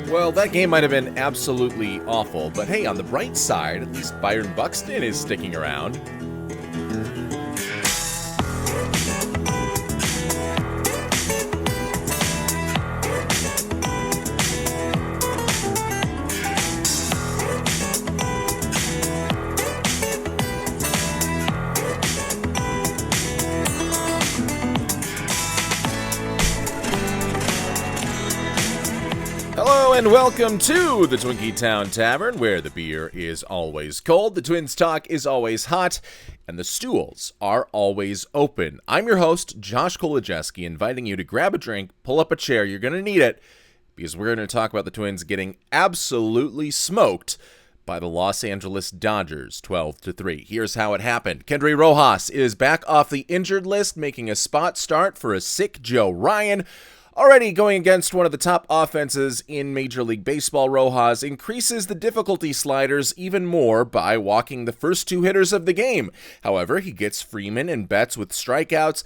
Well, that game might have been absolutely awful, but hey, on the bright side, at least Byron Buxton is sticking around. Hello and welcome to the Twinkie Town Tavern, where the beer is always cold, the Twins talk is always hot, and the stools are always open. I'm your host, Josh Kolojeski, inviting you to grab a drink, pull up a chair, you're going to need it, because we're going to talk about the Twins getting absolutely smoked by the Los Angeles Dodgers, 12-3. Here's how it happened. Kendry Rojas is back off the injured list, making a spot start for a sick Joe Ryan. Already going against one of the top offenses in Major League Baseball, Rojas increases the difficulty sliders even more by walking the first two hitters of the game. However, he gets Freeman and Betts with strikeouts,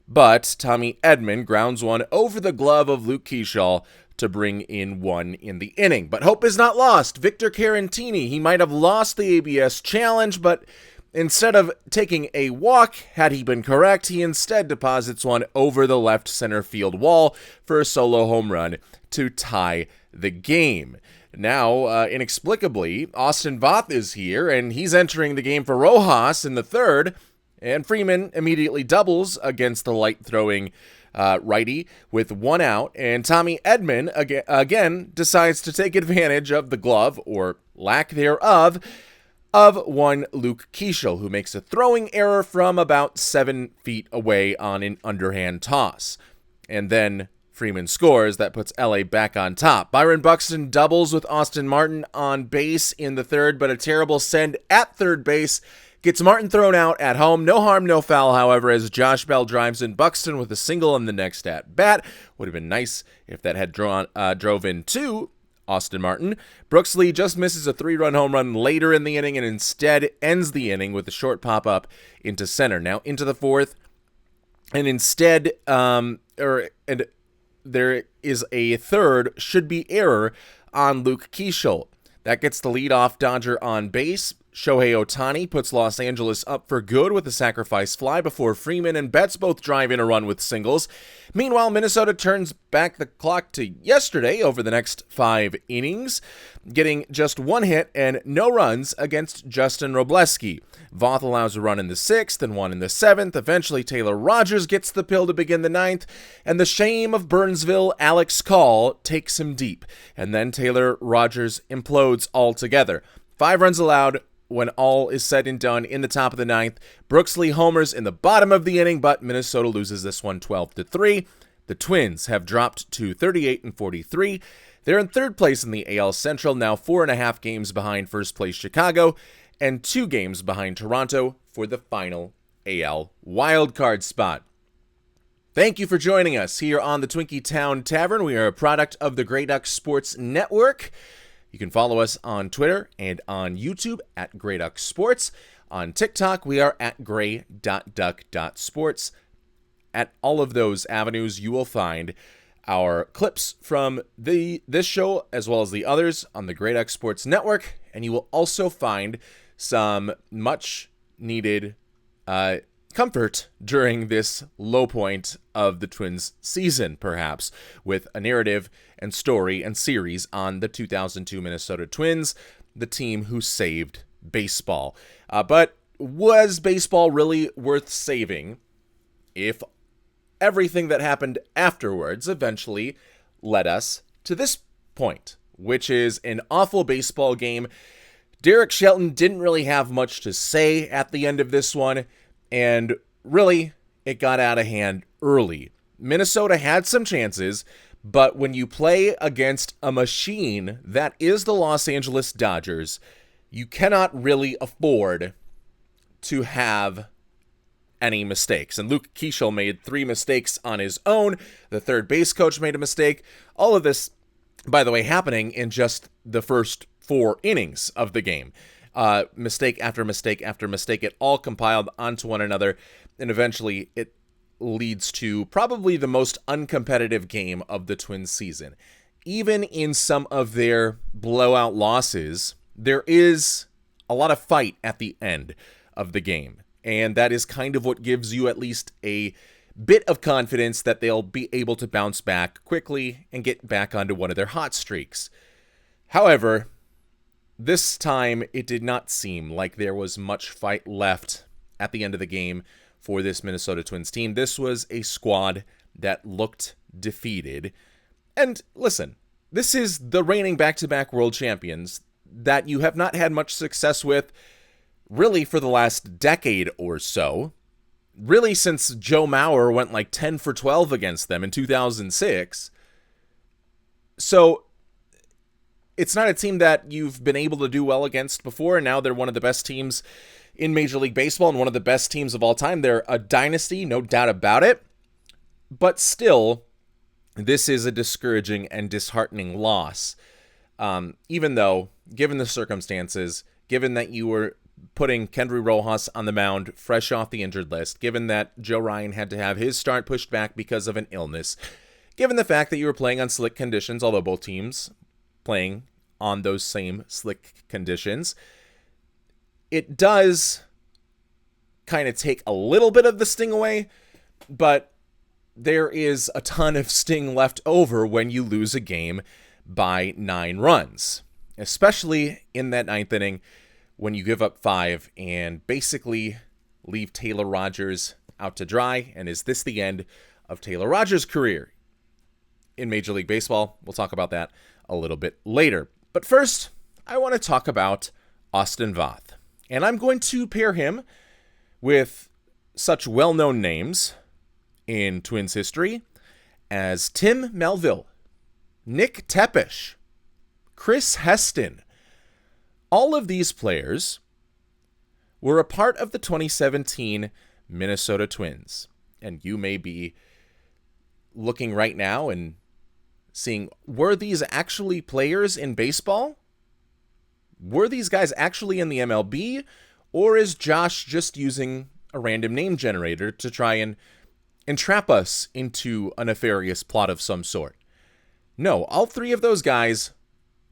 but Tommy Edman grounds one over the glove of Luke Keaschall to bring in one in the inning. But hope is not lost. Victor Caratini, he might have lost the ABS challenge, but instead of taking a walk, had he been correct, he instead deposits one over the left center field wall for a solo home run to tie the game. Now, inexplicably, Austin Voth is here, and he's entering the game for Rojas in the third, and Freeman immediately doubles against the light-throwing righty with one out, and Tommy Edman again decides to take advantage of the glove, or lack thereof, of one Luke Keaschall, who makes a throwing error from about 7 feet away on an underhand toss. And then Freeman scores. That puts LA back on top. Byron Buxton doubles with Austin Martin on base in the third, but a terrible send at third base gets Martin thrown out at home. No harm, no foul, however, as Josh Bell drives in Buxton with a single in the next at-bat. Would have been nice if that had drove in two. Austin Martin. Brooks Lee just misses a 3-run home run later in the inning and instead ends the inning with a short pop-up into center. Now into the fourth, and instead, there is a third should-be error on Luke Keaschall. That gets the leadoff Dodger on base. Shohei Ohtani puts Los Angeles up for good with a sacrifice fly before Freeman and Betts both drive in a run with singles. Meanwhile, Minnesota turns back the clock to yesterday over the next 5 innings, getting just 1 hit and no runs against Justin Robleski. Voth allows a run in the 6th and 1 in the 7th. Eventually, Taylor Rogers gets the pill to begin the 9th, and the shame of Burnsville, Alex Call, takes him deep. And then Taylor Rogers implodes altogether. 5 runs allowed. When all is said and done in the top of the 9th, Brooks Lee homers in the bottom of the inning, but Minnesota loses this one 12-3. The Twins have dropped to 38-43. They're in third place in the AL Central, now 4.5 games behind first place Chicago, and 2 games behind Toronto for the final AL wildcard spot. Thank you for joining us here on the Twinkie Town Tavern. We are a product of the Grey Duck Sports Network. You can follow us on Twitter and on YouTube at Grey Duck Sports. On TikTok, we are at grey.duck.sports. At all of those avenues, you will find our clips from this show as well as the others on the Grey Duck Sports Network. And you will also find some much needed comfort during this low point of the Twins season, perhaps, with a narrative and story and series on the 2002 Minnesota Twins, the team who saved baseball. But was baseball really worth saving if everything that happened afterwards eventually led us to this point, which is an awful baseball game? Derek Shelton didn't really have much to say at the end of this one, and really, it got out of hand early. Minnesota had some chances, but when you play against a machine that is the Los Angeles Dodgers, you cannot really afford to have any mistakes. And Luke Keaschall made 3 mistakes on his own. The third base coach made a mistake. All of this, by the way, happening in just the first 4 innings of the game. Mistake after mistake after mistake, it all compiled onto one another, and eventually it leads to probably the most uncompetitive game of the Twins season. even in some of their blowout losses, there is a lot of fight at the end of the game. And that is kind of what gives you at least a bit of confidence that they'll be able to bounce back quickly and get back onto one of their hot streaks. However, this time it did not seem like there was much fight left at the end of the game for this Minnesota Twins team. This was a squad that looked defeated. And listen, this is the reigning back-to-back world champions that you have not had much success with really for the last decade or so. Really since Joe Mauer went like 10 for 12 against them in 2006. So it's not a team that you've been able to do well against before, and now they're one of the best teams in Major League Baseball and one of the best teams of all time. They're a dynasty, no doubt about it. But still, this is a discouraging and disheartening loss. Even though, given the circumstances, given that you were putting Kendry Rojas on the mound fresh off the injured list, given that Joe Ryan had to have his start pushed back because of an illness, given the fact that you were playing on slick conditions, although both teams playing on those same slick conditions, it does kind of take a little bit of the sting away, but there is a ton of sting left over when you lose a game by 9 runs, especially in that 9th inning when you give up 5 and basically leave Taylor Rogers out to dry. And is this the end of Taylor Rogers' career in Major League Baseball? We'll talk about that a little bit later. But first, I want to talk about Austin Voth. And I'm going to pair him with such well-known names in Twins history as Tim Melville, Nick Tepesch, Chris Heston. All of these players were a part of the 2017 Minnesota Twins. And you may be looking right now and seeing, were these actually players in baseball? Were these guys actually in the MLB? Or is Josh just using a random name generator to try and entrap us into a nefarious plot of some sort? No, all 3 of those guys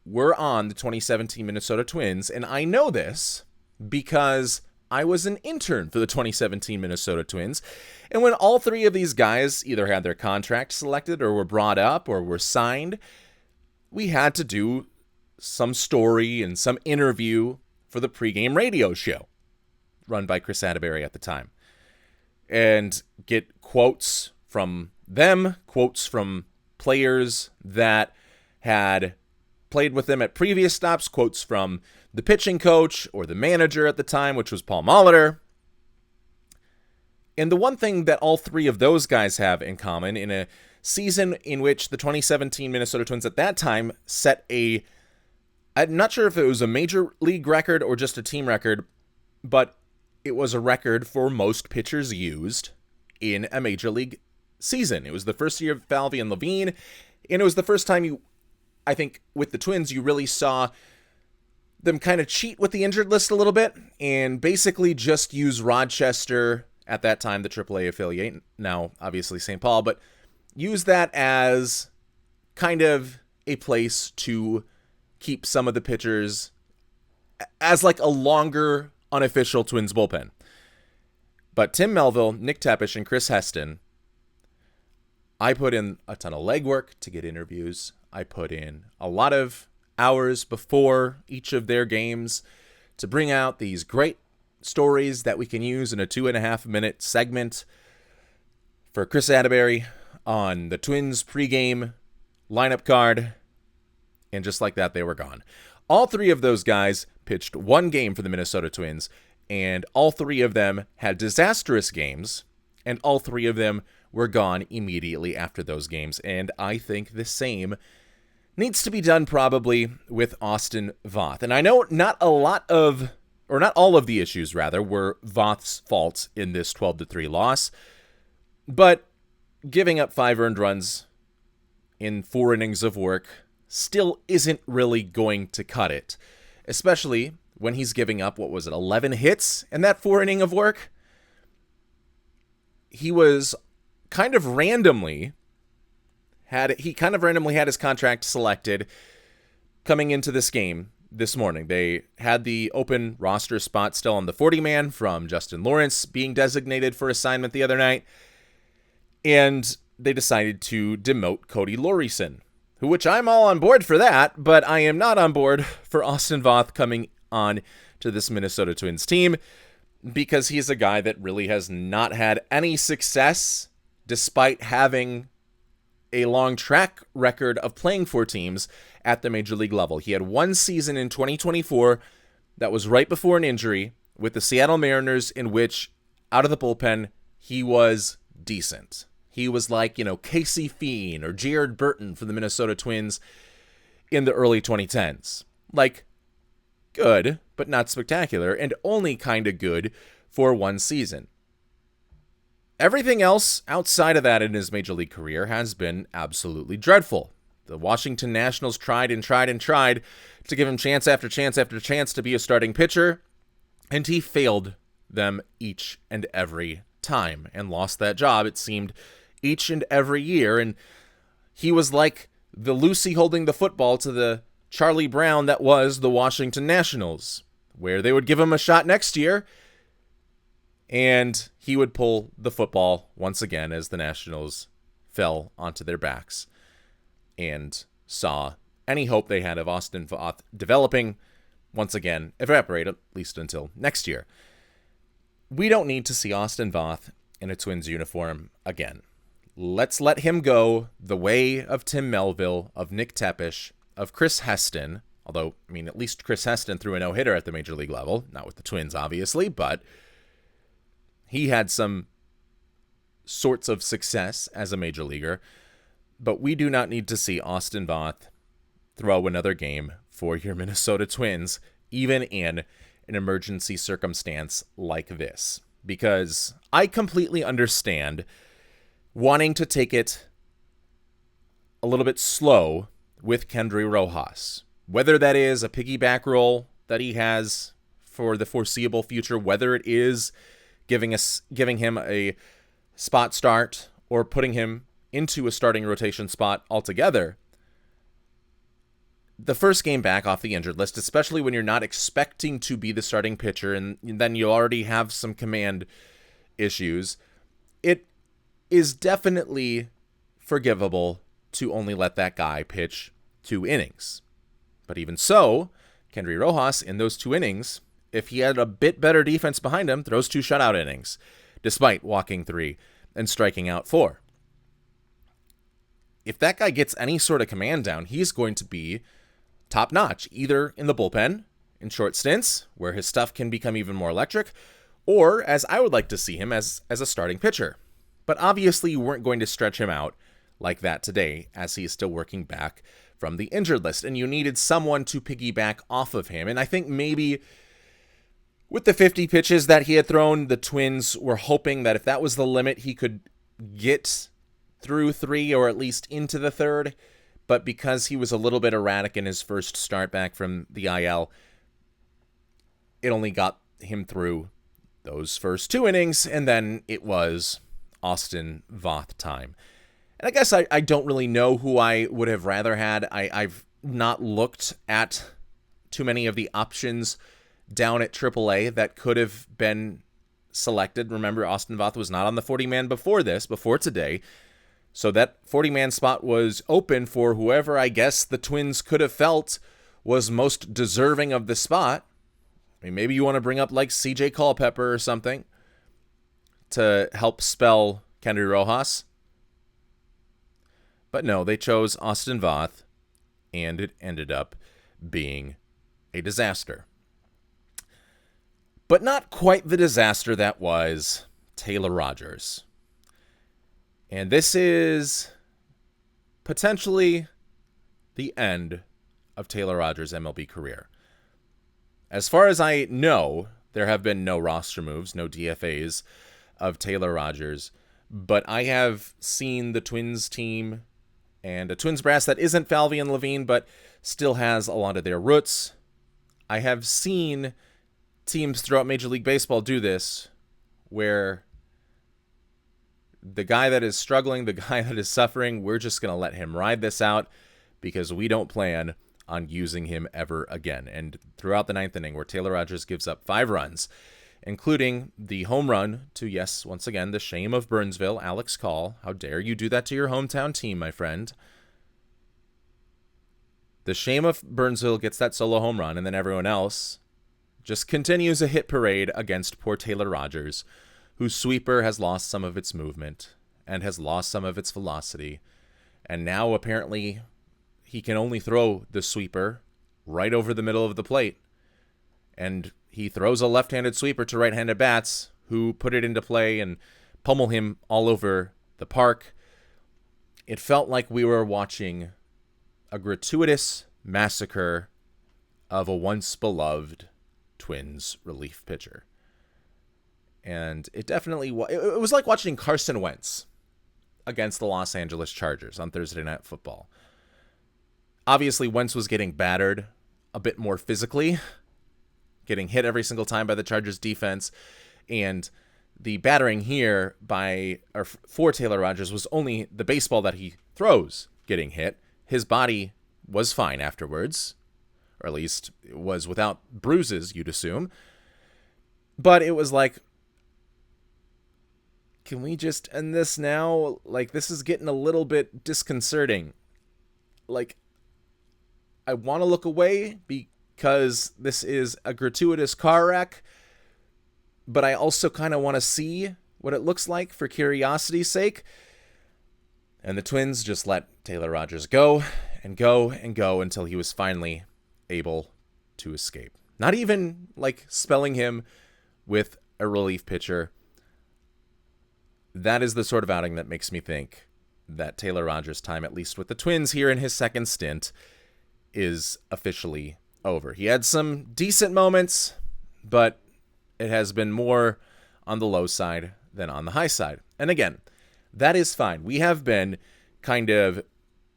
were on the 2017 Minnesota Twins, and I know this because I was an intern for the 2017 Minnesota Twins, and when all 3 of these guys either had their contract selected or were brought up or were signed, we had to do some story and some interview for the pregame radio show run by Chris Atterbury at the time, and get quotes from them, quotes from players that had played with them at previous stops, quotes from the pitching coach or the manager at the time, which was Paul Molitor. And the one thing that all 3 of those guys have in common in a season in which the 2017 Minnesota Twins at that time set I'm not sure if it was a major league record or just a team record, but it was a record for most pitchers used in a major league season. It was the first year of Falvey and Levine, and it was the first time I think with the Twins, you really saw them kind of cheat with the injured list a little bit and basically just use Rochester, at that time the AAA affiliate, now obviously St. Paul, but use that as kind of a place to keep some of the pitchers as like a longer unofficial Twins bullpen. But Tim Melville, Nick Tepesch, and Chris Heston, I put in a ton of legwork to get interviews. I put in a lot of hours before each of their games to bring out these great stories that we can use in a 2.5-minute segment for Chris Atterbury on the Twins pregame lineup card. And just like that, they were gone. All 3 of those guys pitched 1 game for the Minnesota Twins, and all 3 of them had disastrous games, and all 3 of them were gone immediately after those games. And I think the same needs to be done probably with Austin Voth. And I know not all of the issues, rather, were Voth's fault in this 12-3 loss, but giving up 5 earned runs in 4 innings of work still isn't really going to cut it, especially when he's giving up, 11 hits in that 4 inning of work? He was kind of randomly he kind of randomly had his contract selected coming into this game this morning. They had the open roster spot still on the 40-man from Justin Lawrence being designated for assignment the other night, and they decided to demote Cody Laureson, which I'm all on board for that, but I am not on board for Austin Voth coming on to this Minnesota Twins team, because he's a guy that really has not had any success despite having a long track record of playing for teams at the major league level. He had one season in 2024 that was right before an injury with the Seattle Mariners, in which out of the bullpen he was decent. He was like, Casey Fiend or Jared Burton for the Minnesota Twins in the early 2010s. Like, good, but not spectacular, and only kind of good for one season. Everything else outside of that in his major league career has been absolutely dreadful. The Washington Nationals tried to give him chance after chance after chance to be a starting pitcher, and he failed them each and every time and lost that job, it seemed, each and every year. And he was like the Lucy holding the football to the Charlie Brown that was the Washington Nationals, where they would give him a shot next year and he would pull the football once again as the Nationals fell onto their backs and saw any hope they had of Austin Voth developing once again evaporate, at least until next year. We don't need to see Austin Voth in a Twins uniform again. Let's let him go the way of Tim Melville, of Nick Tepesh, of Chris Heston, although, at least Chris Heston threw a no-hitter at the major league level, not with the Twins, obviously, but he had some sorts of success as a major leaguer. But we do not need to see Austin Voth throw another game for your Minnesota Twins, even in an emergency circumstance like this, because I completely understand wanting to take it a little bit slow with Kendry Rojas, whether that is a piggyback role that he has for the foreseeable future, whether it is giving him a spot start or putting him into a starting rotation spot altogether. The first game back off the injured list, especially when you're not expecting to be the starting pitcher and then you already have some command issues, it is definitely forgivable to only let that guy pitch 2 innings. But even so, Kendry Rojas in those 2 innings, if he had a bit better defense behind him, throws 2 shutout innings, despite walking 3 and striking out 4. If that guy gets any sort of command down, he's going to be top-notch, either in the bullpen, in short stints, where his stuff can become even more electric, or, as I would like to see him, as a starting pitcher. But obviously you weren't going to stretch him out like that today, as he is still working back from the injured list, and you needed someone to piggyback off of him. And I think maybe with the 50 pitches that he had thrown, the Twins were hoping that if that was the limit, he could get through 3 or at least into the 3rd. But because he was a little bit erratic in his first start back from the IL, it only got him through those first 2 innings, and then it was Austin Voth time. And I guess I don't really know who I would have rather had. I've not looked at too many of the options down at AAA that could have been selected. Remember, Austin Voth was not on the 40-man before today. So that 40-man spot was open for whoever I guess the Twins could have felt was most deserving of the spot. Maybe you want to bring up like CJ Culpepper or something to help spell Kendry Rojas. But no, they chose Austin Voth, and it ended up being a disaster. But not quite the disaster that was Taylor Rogers. And this is potentially the end of Taylor Rogers' MLB career. As far as I know, there have been no roster moves, no DFAs of Taylor Rogers, but I have seen the Twins team and a Twins brass that isn't Falvey and Levine, but still has a lot of their roots. I have seen teams throughout Major League Baseball do this, where the guy that is struggling, the guy that is suffering, we're just going to let him ride this out because we don't plan on using him ever again. And throughout the ninth inning, where Taylor Rogers gives up 5 runs, including the home run to, yes, once again, the shame of Burnsville, Alex Call. How dare you do that to your hometown team, my friend? The shame of Burnsville gets that solo home run, and then everyone else just continues a hit parade against poor Taylor Rogers, whose sweeper has lost some of its movement and has lost some of its velocity. And now apparently he can only throw the sweeper right over the middle of the plate. And he throws a left-handed sweeper to right-handed bats who put it into play and pummel him all over the park. It felt like we were watching a gratuitous massacre of a once-beloved Twins relief pitcher. And it definitely it was like watching Carson Wentz against the Los Angeles Chargers on Thursday Night Football. Obviously, Wentz was getting battered a bit more physically, getting hit every single time by the Chargers defense, and the battering here for Taylor Rogers was only the baseball that he throws getting hit. His body was fine afterwards, or at least it was without bruises, you'd assume. But it was like, can we just end this now? Like, this is getting a little bit disconcerting. Like, I want to look away because this is a gratuitous car wreck, but I also kind of want to see what it looks like for curiosity's sake. And the Twins just let Taylor Rogers go and go and go until he was finally able to escape. Not even like spelling him with a relief pitcher. That is the sort of outing that makes me think that Taylor Rogers' time, at least with the Twins here in his second stint, is officially over. He had some decent moments, but it has been more on the low side than on the high side. And again, that is fine. We have been kind of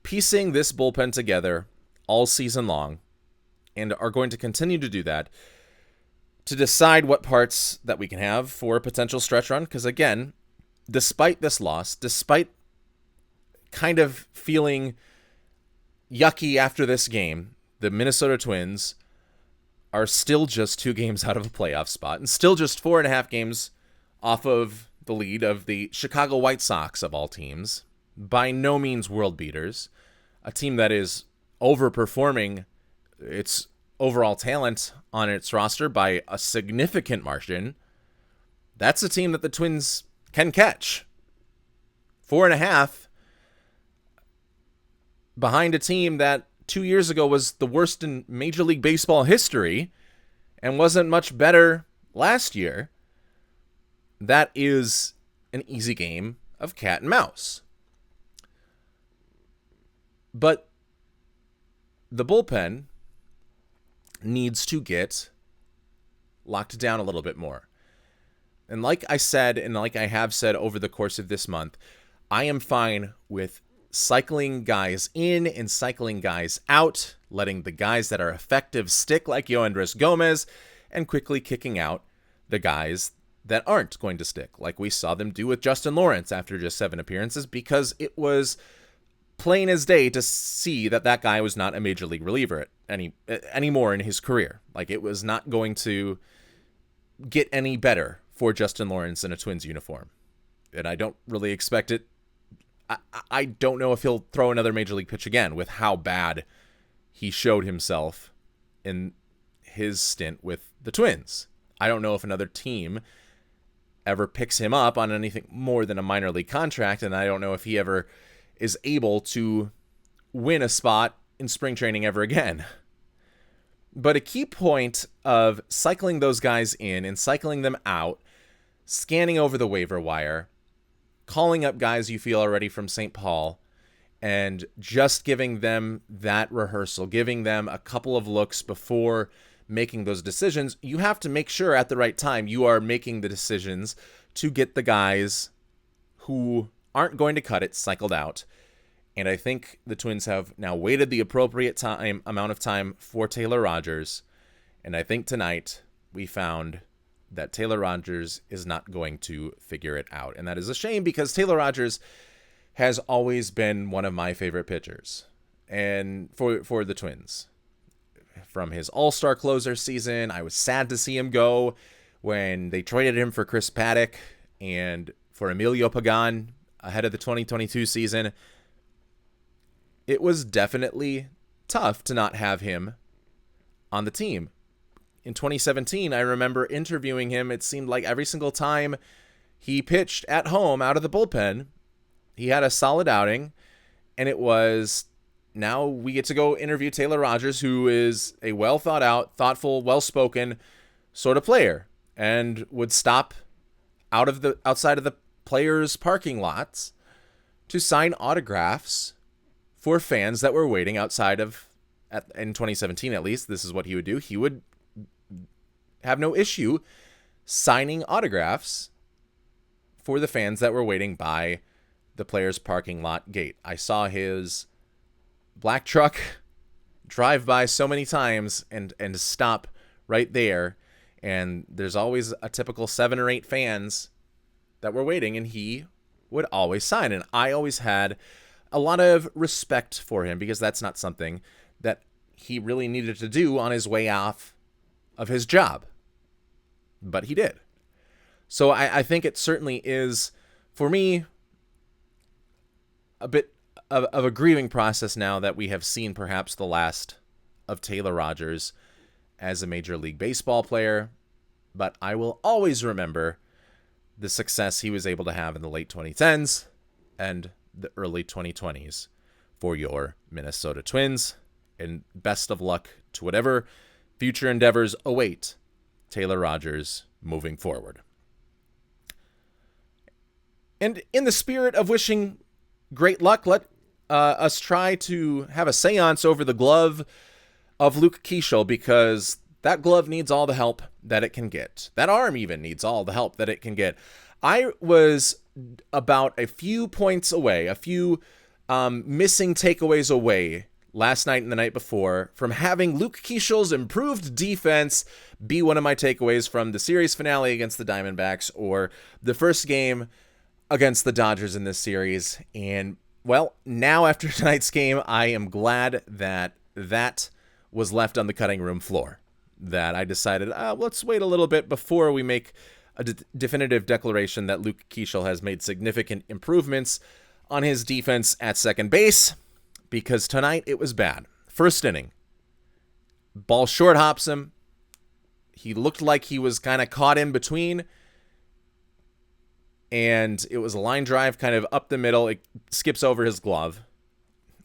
piecing this bullpen together all season long and are going to continue to do that to decide what parts that we can have for a potential stretch run. Because again, despite this loss, despite kind of feeling yucky after this game, the Minnesota Twins are still just 2 games out of a playoff spot and still just 4.5 games off of the lead of the Chicago White Sox of all teams. By no means world beaters. A team that is overperforming its overall talent on its roster by a significant margin. That's a team that the Twins can catch. 4.5 behind a team that 2 years ago was the worst in Major League Baseball history and wasn't much better last year. That is an easy game of cat and mouse. But the bullpen needs to get locked down a little bit more. And like I said, and like I have said over the course of this month, I am fine with cycling guys in and cycling guys out, letting the guys that are effective stick like Yoendris Gomez, and quickly kicking out the guys that aren't going to stick, like we saw them do with Justin Lawrence after just 7 appearances, because it was plain as day to see that that guy was not a major league reliever anymore in his career. Like, it was not going to get any better for Justin Lawrence in a Twins uniform. And I don't really expect it. I don't know if he'll throw another major league pitch again with how bad he showed himself in his stint with the Twins. I don't know if another team ever picks him up on anything more than a minor league contract, and I don't know if he ever is able to win a spot in spring training ever again. But a key point of cycling those guys in and cycling them out, scanning over the waiver wire, calling up guys you feel are ready from St. Paul, and just giving them that rehearsal, giving them a couple of looks before making those decisions, you have to make sure at the right time you are making the decisions to get the guys who aren't going to cut it cycled out. And I think the Twins have now waited the appropriate amount of time for Taylor Rogers. And I think tonight we found that Taylor Rogers is not going to figure it out. And that is a shame because Taylor Rogers has always been one of my favorite pitchers and for the Twins. From his all-star closer season, I was sad to see him go when they traded him for Chris Paddock and for Emilio Pagan ahead of the 2022 season. It was definitely tough to not have him on the team. In 2017, I remember interviewing him. It seemed like every single time he pitched at home out of the bullpen, he had a solid outing, and it was, now we get to go interview Taylor Rogers, who is a well-thought-out, thoughtful, well-spoken sort of player, and would stop outside of the players' parking lots to sign autographs for fans that were waiting outside of, in 2017 at least, this is what he would do. He would have no issue signing autographs for the fans that were waiting by the players' parking lot gate. I saw his black truck drive by so many times and stop right there. And there's always a typical 7 or 8 fans that were waiting, and he would always sign. And I always had a lot of respect for him because that's not something that he really needed to do on his way off of his job. But he did. So I think it certainly is, for me, a bit of a grieving process now that we have seen perhaps the last of Taylor Rogers as a Major League Baseball player. But I will always remember the success he was able to have in the late 2010s and the early 2020s for your Minnesota Twins. And best of luck to whatever future endeavors await Taylor Rogers moving forward. And in the spirit of wishing great luck, let us try to have a seance over the glove of Luke Keaschall, because that glove needs all the help that it can get. That arm even needs all the help that it can get. I was about a few points away, a few missing takeaways away last night and the night before from having Luke Keaschall's improved defense be one of my takeaways from the series finale against the Diamondbacks or the first game against the Dodgers in this series. And, well, now after tonight's game, I am glad that that was left on the cutting room floor. That I decided, let's wait a little bit before we make a definitive declaration that Luke Keaschall has made significant improvements on his defense at second base, because tonight it was bad. First inning, ball short hops him. He looked like he was kind of caught in between, and it was a line drive kind of up the middle. It skips over his glove.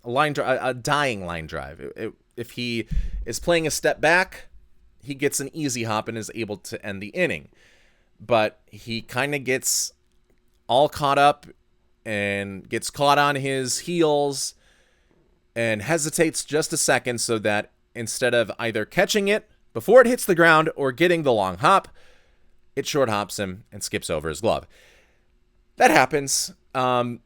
A dying line drive. If he is playing a step back, he gets an easy hop and is able to end the inning. But he kind of gets all caught up and gets caught on his heels and hesitates just a second, so that instead of either catching it before it hits the ground or getting the long hop, it short hops him and skips over his glove. That happens.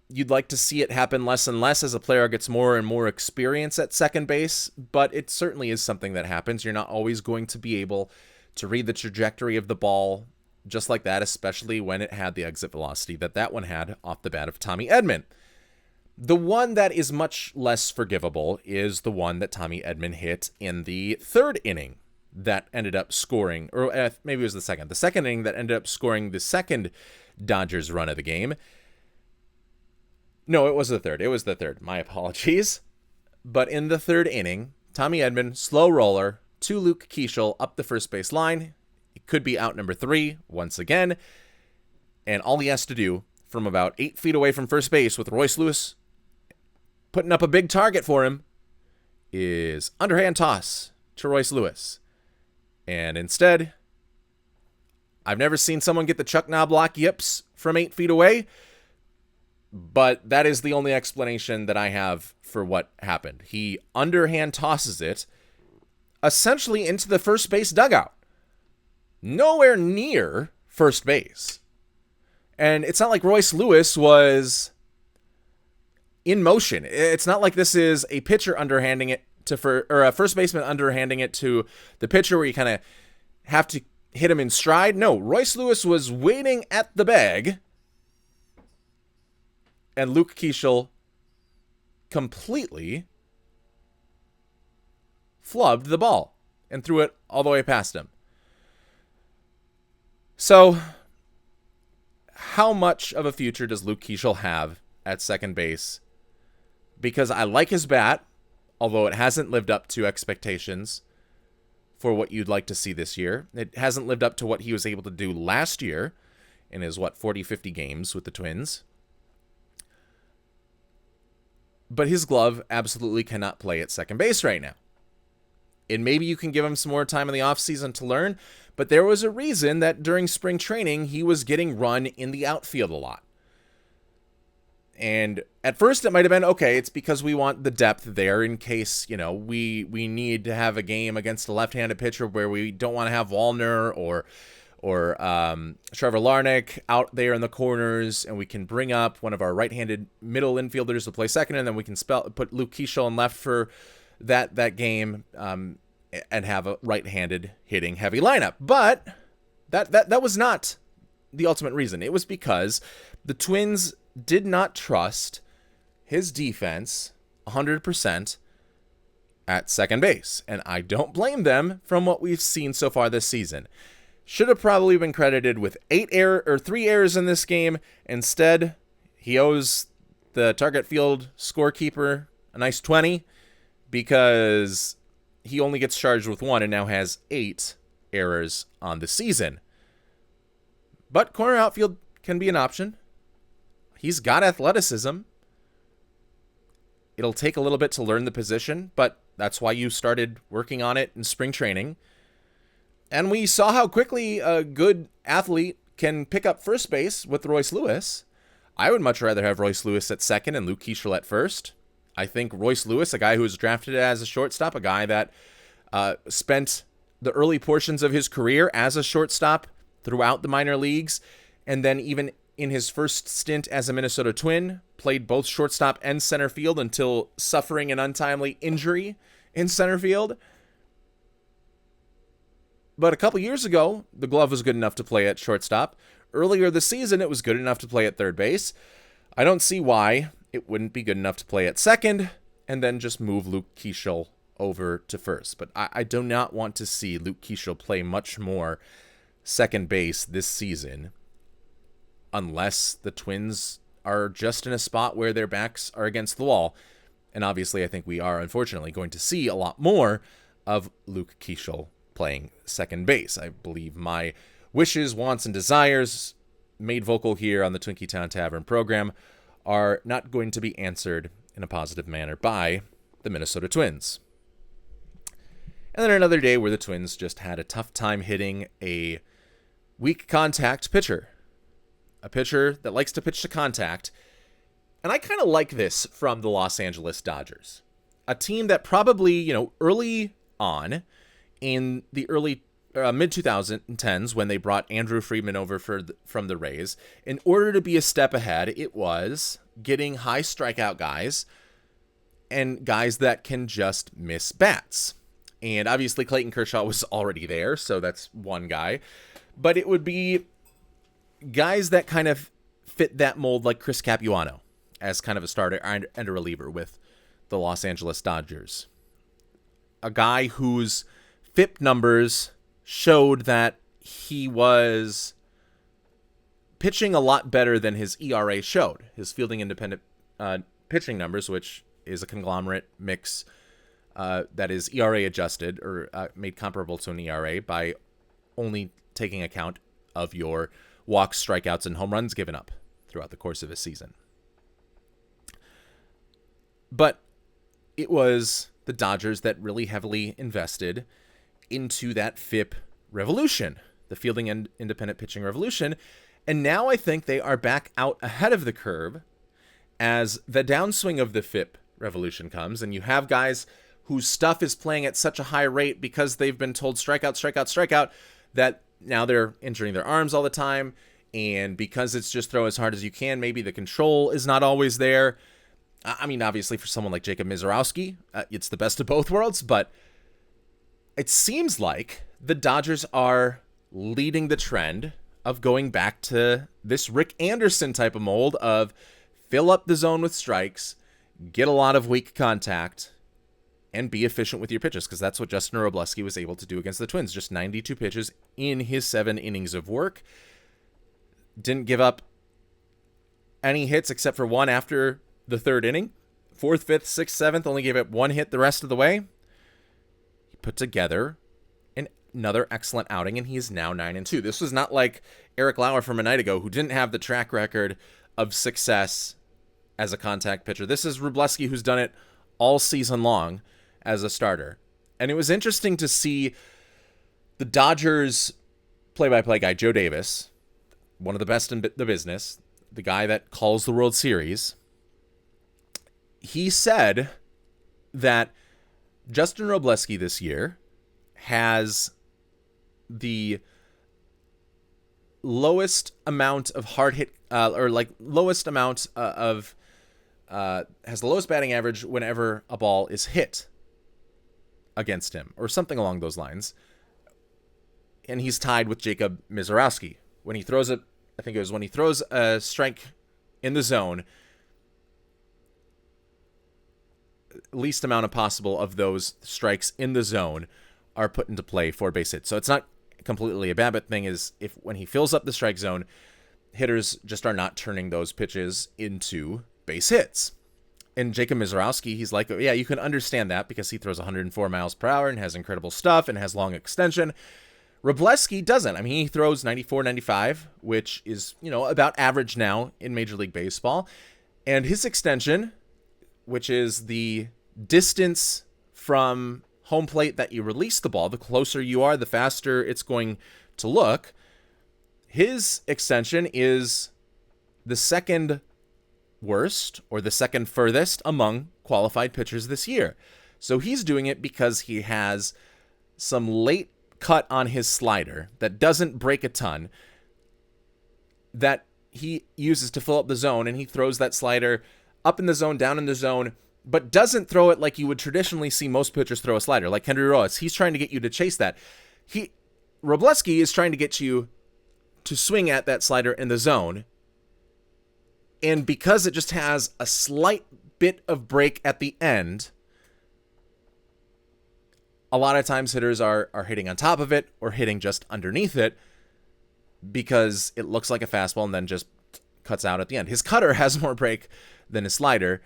You'd like to see it happen less and less as a player gets more and more experience at second base, but it certainly is something that happens. You're not always going to be able to read the trajectory of the ball just like that, especially when it had the exit velocity that one had off the bat of Tommy Edman. The one that is much less forgivable is the one that Tommy Edman hit in the third inning that ended up scoring, or maybe it was the second inning that ended up scoring the second Dodgers run of the game. No, it was the third. My apologies. But in the third inning, Tommy Edman, slow roller to Luke Keaschall up the first base line. It could be out number 3 once again. And all he has to do from about 8 feet away from first base with Royce Lewis putting up a big target for him is underhand toss to Royce Lewis. And instead, I've never seen someone get the Chuck Knobloch yips from 8 feet away, but that is the only explanation that I have for what happened. He underhand tosses it essentially into the first base dugout. Nowhere near first base. And it's not like Royce Lewis was in motion. It's not like this is a pitcher underhanding it to or a first baseman underhanding it to the pitcher, where you kind of have to hit him in stride. No, Royce Lewis was waiting at the bag, and Luke Keaschall completely flubbed the ball and threw it all the way past him. So, how much of a future does Luke Keaschall have at second base? Because I like his bat, although it hasn't lived up to expectations for what you'd like to see this year. It hasn't lived up to what he was able to do last year in his, 40, 50 games with the Twins. But his glove absolutely cannot play at second base right now. And maybe you can give him some more time in the offseason to learn, but there was a reason that during spring training, he was getting run in the outfield a lot. And at first it might have been, okay, it's because we want the depth there in case, we need to have a game against a left-handed pitcher where we don't want to have Wallner or Trevor Larnach out there in the corners, and we can bring up one of our right-handed middle infielders to play second, and then we can put Luke Keaschall in left for that game, and have a right-handed hitting heavy lineup. But that was not the ultimate reason. It was because the Twins did not trust his defense 100% at second base, and I don't blame them from what we've seen so far this season. Should have probably been credited with 3 errors in this game. Instead, he owes the target field scorekeeper a nice 20 because he only gets charged with 1 and now has 8 errors on the season. But corner outfield can be an option. He's got athleticism. It'll take a little bit to learn the position, but that's why you started working on it in spring training. And we saw how quickly a good athlete can pick up first base with Royce Lewis. I would much rather have Royce Lewis at second and Luke Keaschall at first. I think Royce Lewis, a guy who was drafted as a shortstop, a guy that spent the early portions of his career as a shortstop throughout the minor leagues, and then even in his first stint as a Minnesota Twin, played both shortstop and center field until suffering an untimely injury in center field. But a couple years ago, the glove was good enough to play at shortstop. Earlier this season, it was good enough to play at third base. I don't see why it wouldn't be good enough to play at second and then just move Luke Keaschall over to first. But I do not want to see Luke Keaschall play much more second base this season unless the Twins are just in a spot where their backs are against the wall. And obviously, I think we are, unfortunately, going to see a lot more of Luke Keaschall playing second base. I believe my wishes, wants, and desires made vocal here on the Twinkie Town Tavern program are not going to be answered in a positive manner by the Minnesota Twins. And then another day where the Twins just had a tough time hitting a weak contact pitcher. A pitcher that likes to pitch to contact. And I kind of like this from the Los Angeles Dodgers. A team that probably, early on in the early mid-2010s when they brought Andrew Friedman over from the Rays, in order to be a step ahead, it was getting high strikeout guys and guys that can just miss bats. And obviously Clayton Kershaw was already there, so that's one guy. But it would be guys that kind of fit that mold, like Chris Capuano as kind of a starter and a reliever with the Los Angeles Dodgers. A guy whose FIP numbers showed that he was pitching a lot better than his ERA showed. His fielding independent pitching numbers, which is a conglomerate mix that is ERA adjusted or made comparable to an ERA by only taking account of your walks, strikeouts, and home runs given up throughout the course of a season. But it was the Dodgers that really heavily invested into that FIP revolution, the fielding and independent pitching revolution. And now I think they are back out ahead of the curve as the downswing of the FIP revolution comes, and you have guys whose stuff is playing at such a high rate because they've been told strikeout, strikeout, strikeout, that now they're injuring their arms all the time. And because it's just throw as hard as you can, maybe the control is not always there. I mean, obviously for someone like Jacob Mizorowski, it's the best of both worlds, but it seems like the Dodgers are leading the trend of going back to this Rick Anderson type of mold of fill up the zone with strikes, get a lot of weak contact, and be efficient with your pitches, because that's what Justin Robleski was able to do against the Twins. Just 92 pitches in his 7 innings of work. Didn't give up any hits except for one after the 3rd inning. 4th, 5th, 6th, 7th, only gave up 1 hit the rest of the way. He put together another excellent outing, and he is now 9-2. This was not like Eric Lauer from a night ago, who didn't have the track record of success as a contact pitcher. This is Robleski, who's done it all season long as a starter. And it was interesting to see the Dodgers play-by-play guy, Joe Davis, one of the best in the business, the guy that calls the World Series. He said that Justin Robleski this year has the lowest amount of hard hit, has the lowest batting average whenever a ball is hit against him, or something along those lines. And he's tied with Jacob Misiorowski. When he throws a strike in the zone, least amount of possible of those strikes in the zone are put into play for base hits. So it's not completely a bad, but thing is, when he fills up the strike zone, hitters just are not turning those pitches into base hits. And Jacob Misiorowski, he's like, yeah, you can understand that because he throws 104 miles per hour and has incredible stuff and has long extension. Robleski doesn't. I mean, he throws 94, 95, which is, about average now in Major League Baseball. And his extension, which is the distance from home plate that you release the ball, the closer you are, the faster it's going to look. His extension is the second worst, or the second furthest among qualified pitchers this year. So he's doing it because he has some late cut on his slider that doesn't break a ton, that he uses to fill up the zone, and he throws that slider up in the zone, down in the zone, but doesn't throw it like you would traditionally see most pitchers throw a slider, like Henry Roas. He's trying to get you to chase that. Robleski is trying to get you to swing at that slider in the zone, and because it just has a slight bit of break at the end, a lot of times hitters are hitting on top of it or hitting just underneath it because it looks like a fastball and then just cuts out at the end. His cutter has more break than his slider,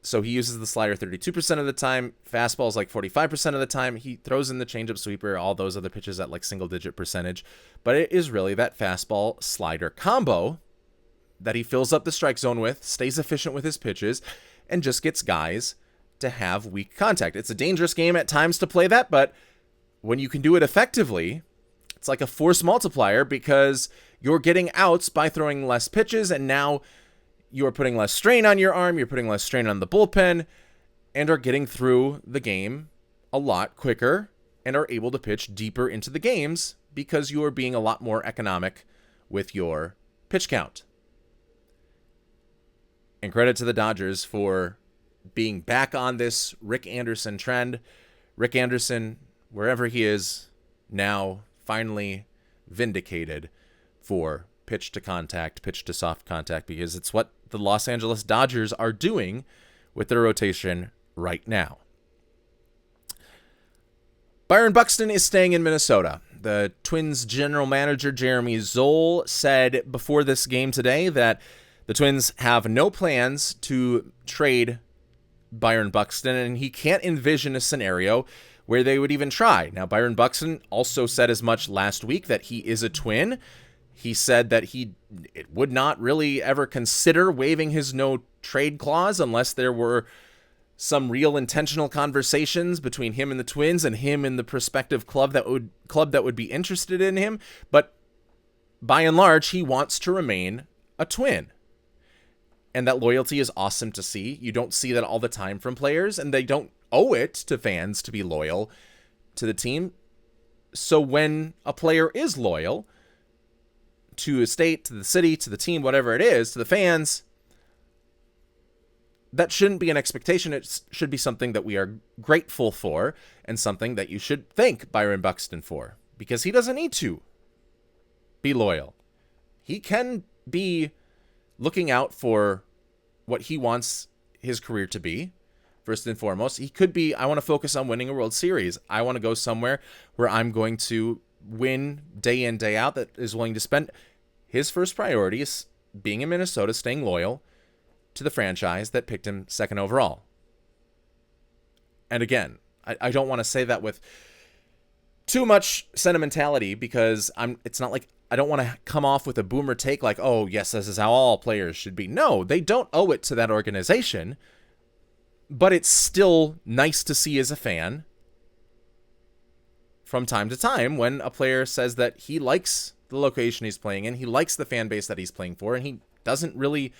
so he uses the slider 32% of the time. Fastball is like 45% of the time. He throws in the changeup, sweeper, all those other pitches at like single-digit percentage. But it is really that fastball-slider combo that he fills up the strike zone with, stays efficient with his pitches, and just gets guys to have weak contact. It's a dangerous game at times to play that, but when you can do it effectively, it's like a force multiplier because you're getting outs by throwing less pitches, and now you're putting less strain on your arm, you're putting less strain on the bullpen, and are getting through the game a lot quicker and are able to pitch deeper into the games because you are being a lot more economic with your pitch count. And credit to the Dodgers for being back on this Rick Anderson trend. Rick Anderson, wherever he is, now finally vindicated for pitch to contact, pitch to soft contact, because it's what the Los Angeles Dodgers are doing with their rotation right now. Byron Buxton is staying in Minnesota. The Twins general manager, Jeremy Zoll, said before this game today that the Twins have no plans to trade Byron Buxton, and he can't envision a scenario where they would even try. Now, Byron Buxton also said as much last week that he is a Twin. He said that he would not really ever consider waiving his no-trade clause unless there were some real intentional conversations between him and the Twins and him and the prospective club that would be interested in him. But by and large, he wants to remain a Twin. And that loyalty is awesome to see. You don't see that all the time from players, and they don't owe it to fans to be loyal to the team. So when a player is loyal to a state, to the city, to the team, whatever it is, to the fans, that shouldn't be an expectation. It should be something that we are grateful for and something that you should thank Byron Buxton for, because he doesn't need to be loyal. He can be looking out for what he wants his career to be. First and foremost, he could be, I want to focus on winning a World Series. I want to go somewhere where I'm going to win day in, day out, that is willing to spend. His first priority is being in Minnesota, staying loyal to the franchise that picked him second overall. And again, I don't want to say that with too much sentimentality, because it's not like I don't want to come off with a boomer take like, oh, yes, this is how all players should be. No, they don't owe it to that organization, but it's still nice to see as a fan from time to time when a player says that he likes the location he's playing in, he likes the fan base that he's playing for, and he doesn't really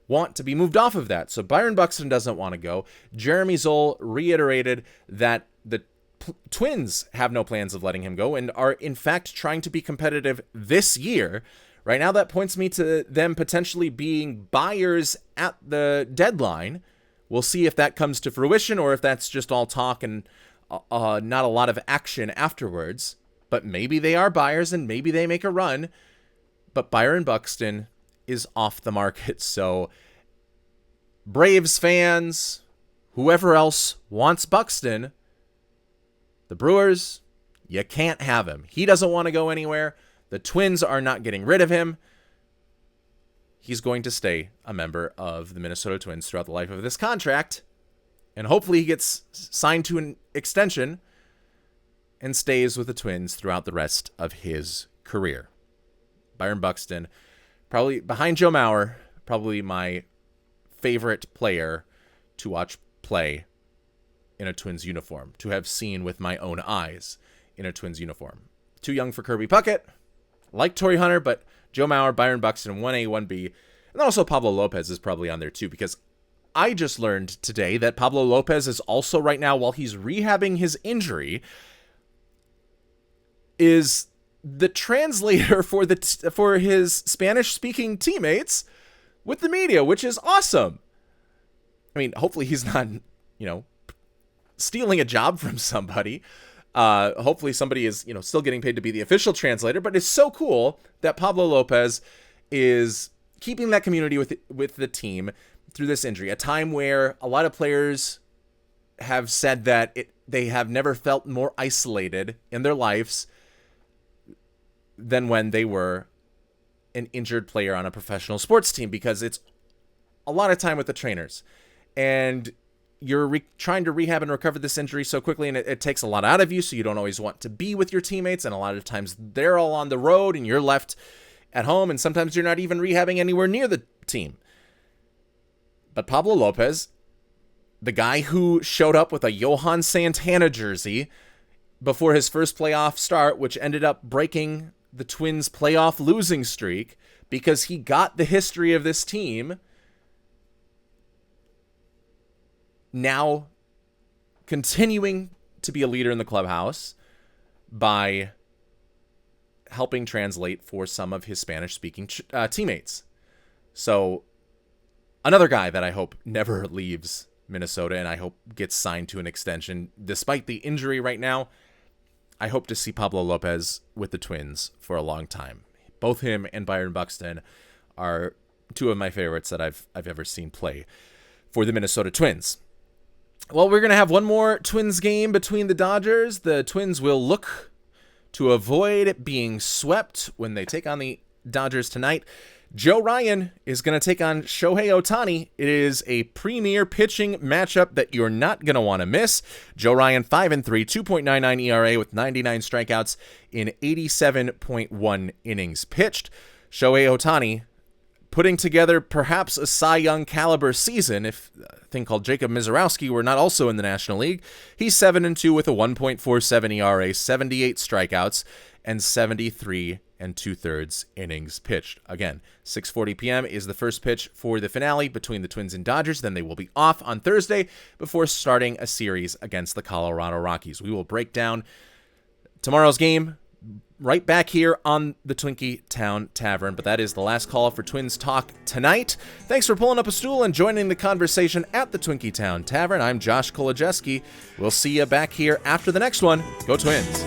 want to be moved off of that. So Byron Buxton doesn't want to go. Jeremy Zoll reiterated that the Twins have no plans of letting him go and are in fact trying to be competitive this year. Right now, that points me to them potentially being buyers at the deadline. We'll see if that comes to fruition or if that's just all talk and not a lot of action afterwards. But maybe they are buyers and maybe they make a run. But Byron Buxton is off the market. So Braves fans, whoever else wants Buxton, the Brewers, you can't have him. He doesn't want to go anywhere. The Twins are not getting rid of him. He's going to stay a member of the Minnesota Twins throughout the life of this contract. And hopefully he gets signed to an extension and stays with the Twins throughout the rest of his career. Byron Buxton, probably behind Joe Mauer, probably my favorite player to watch play in a Twins uniform, to have seen with my own eyes in a Twins uniform. Too young for Kirby Puckett, like Torrey Hunter, but Joe Mauer, Byron Buxton, 1A, 1B, and then also Pablo Lopez is probably on there too, because I just learned today that Pablo Lopez is also right now, while he's rehabbing his injury, is the translator for his Spanish-speaking teammates with the media, which is awesome. I mean, hopefully he's not, stealing a job from somebody. Hopefully somebody is, still getting paid to be the official translator, but it's so cool that Pablo Lopez is keeping that community with the team through this injury, a time where a lot of players have said that they have never felt more isolated in their lives than when they were an injured player on a professional sports team, because it's a lot of time with the trainers, and you're trying to rehab and recover this injury so quickly, and it takes a lot out of you, so you don't always want to be with your teammates, and a lot of times they're all on the road and you're left at home, and sometimes you're not even rehabbing anywhere near the team. But Pablo Lopez, the guy who showed up with a Johan Santana jersey before his first playoff start, which ended up breaking the Twins' playoff losing streak because he got the history of this team, now continuing to be a leader in the clubhouse by helping translate for some of his Spanish-speaking teammates. So another guy that I hope never leaves Minnesota and I hope gets signed to an extension. Despite the injury right now, I hope to see Pablo Lopez with the Twins for a long time. Both him and Byron Buxton are two of my favorites that I've ever seen play for the Minnesota Twins. Well, we're going to have one more Twins game between the Dodgers. The Twins will look to avoid being swept when they take on the Dodgers tonight. Joe Ryan is going to take on Shohei Ohtani. It is a premier pitching matchup that you're not going to want to miss. Joe Ryan, 5-3, 2.99 ERA with 99 strikeouts in 87.1 innings pitched. Shohei Ohtani putting together perhaps a Cy Young caliber season if a thing called Jacob Mizorowski were not also in the National League. He's 7-2 with a 1.47 ERA, 78 strikeouts, and 73 2/3 innings pitched. Again, 6:40 p.m. is the first pitch for the finale between the Twins and Dodgers. Then they will be off on Thursday before starting a series against the Colorado Rockies. We will break down tomorrow's game right back here on the Twinkie Town Tavern, but that is the last call for Twins Talk tonight. Thanks for pulling up a stool and joining the conversation at the Twinkie Town Tavern. I'm Josh Kolojeski. We'll see you back here after the next one. Go Twins!